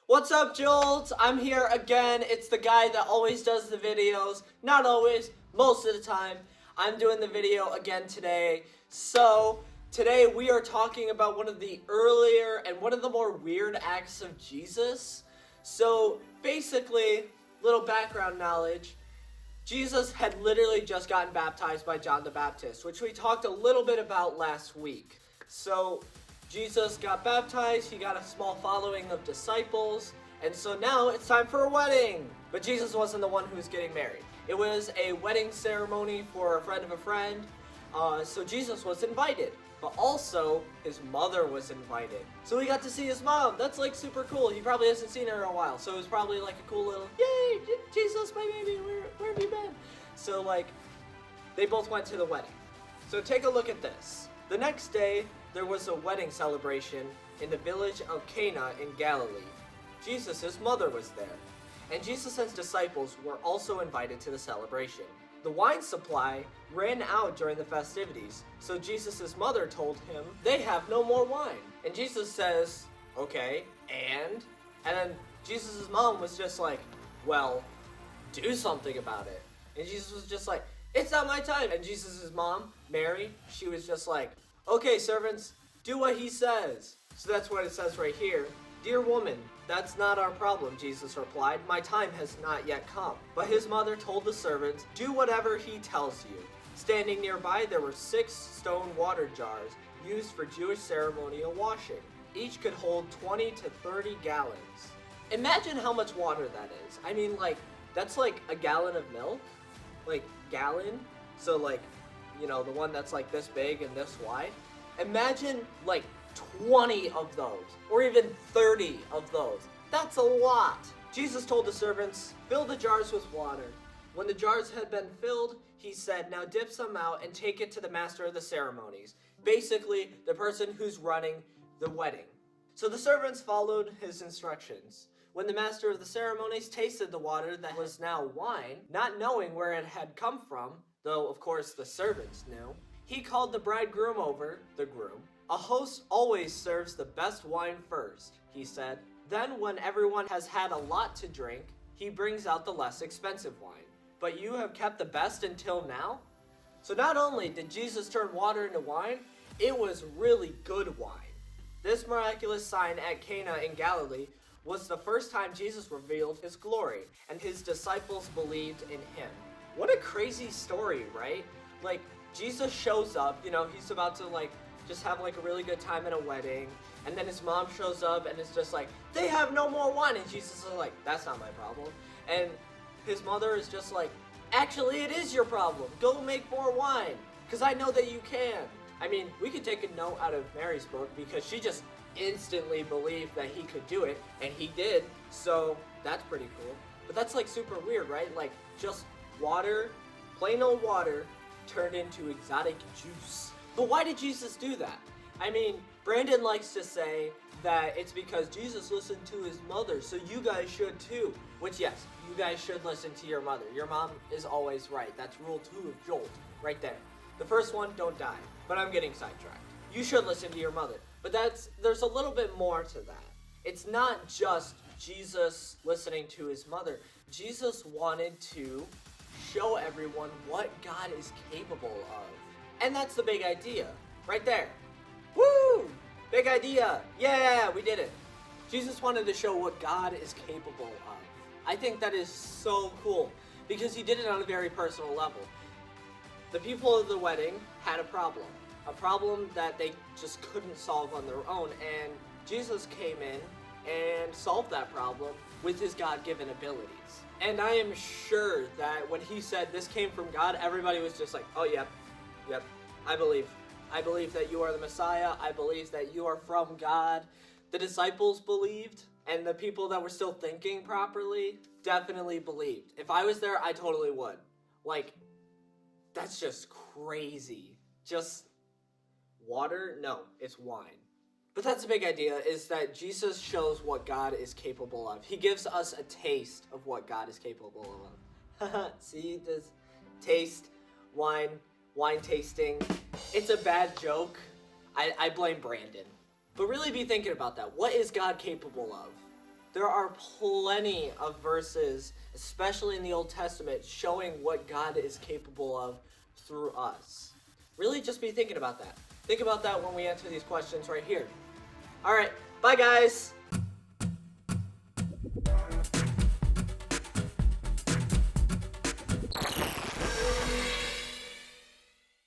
What's up, Jolt? I'm here again. It's the guy that always does the videos. Not always, most of the time. I'm doing the video again today. So, today we are talking about one of the earlier and one of the more weird acts of Jesus. So, basically, little background knowledge. Jesus had literally just gotten baptized by John the Baptist, which we talked a little bit about last week. So, Jesus got baptized, he got a small following of disciples, and so now it's time for a wedding. But Jesus wasn't the one who was getting married. It was a wedding ceremony for a friend of a friend, so Jesus was invited. But also, his mother was invited. So we got to see his mom. That's like super cool. He probably hasn't seen her in a while, so it was probably like a cool little, yay, Jesus, my baby, where have you been? So like, they both went to the wedding. So take a look at this. The next day, there was a wedding celebration in the village of Cana in Galilee. Jesus' mother was there, and Jesus' disciples were also invited to the celebration. The wine supply ran out during the festivities, so Jesus' mother told him they have no more wine. And Jesus says, okay, and then Jesus' mom was just like, well, do something about it. And Jesus was just like, it's not my time. And Jesus' mom, Mary, she was just like, okay, servants, do what he says. So that's what it says right here. Dear woman, that's not our problem, Jesus replied. My time has not yet come. But his mother told the servants, do whatever he tells you. Standing nearby, there were 6 stone water jars used for Jewish ceremonial washing. Each could hold 20 to 30 gallons. Imagine how much water that is. I mean, like, that's like a gallon of milk. Like, gallon. So, like, you know, the one that's like this big and this wide. Imagine, like, 20 of those, or even 30 of those. That's a lot. Jesus told the servants, fill the jars with water. When the jars had been filled, he said, now dip some out and take it to the master of the ceremonies. Basically, the person who's running the wedding. So the servants followed his instructions. When the master of the ceremonies tasted the water that was now wine, not knowing where it had come from, though of course the servants knew, he called the bridegroom over, the groom. A host always serves the best wine first, he said. Then when everyone has had a lot to drink, he brings out the less expensive wine. But you have kept the best until now? So not only did Jesus turn water into wine, it was really good wine. This miraculous sign at Cana in Galilee was the first time Jesus revealed his glory, and his disciples believed in him. What a crazy story, right? Like, Jesus shows up, you know, he's about to like just have like a really good time at a wedding, and then his mom shows up and it's just like, they have no more wine, and Jesus is like, that's not my problem. And his mother is just like, actually it is your problem, go make more wine, because I know that you can. I mean, we could take a note out of Mary's book, because she just instantly believed that he could do it, and he did, so that's pretty cool. But that's like super weird, right? Like, just water, plain old water, turned into exotic juice. But why did Jesus do that? I mean, Brandon likes to say that it's because Jesus listened to his mother, so you guys should too. Which, yes, you guys should listen to your mother. Your mom is always right. That's rule 2 of Jolt, right there. The first one, don't die. But I'm getting sidetracked. You should listen to your mother. But there's a little bit more to that. It's not just Jesus listening to his mother. Jesus wanted to show everyone what God is capable of. And that's the big idea, right there. Woo! Big idea. Yeah, we did it. Jesus wanted to show what God is capable of. I think that is so cool, because he did it on a very personal level. The people of the wedding had a problem that they just couldn't solve on their own, and Jesus came in and solved that problem with his God-given abilities. And I am sure that when he said this came from God, everybody was just like, oh, yep, I believe. I believe that you are the Messiah. I believe that you are from God. The disciples believed, and the people that were still thinking properly definitely believed. If I was there, I totally would. Like, that's just crazy. Just water? No, it's wine. But that's the big idea, is that Jesus shows what God is capable of. He gives us a taste of what God is capable of. See this taste, wine tasting. It's a bad joke. I blame Brandon. But really be thinking about that. What is God capable of? There are plenty of verses, especially in the Old Testament, showing what God is capable of through us. Really just be thinking about that. Think about that when we answer these questions right here. Alright, bye guys!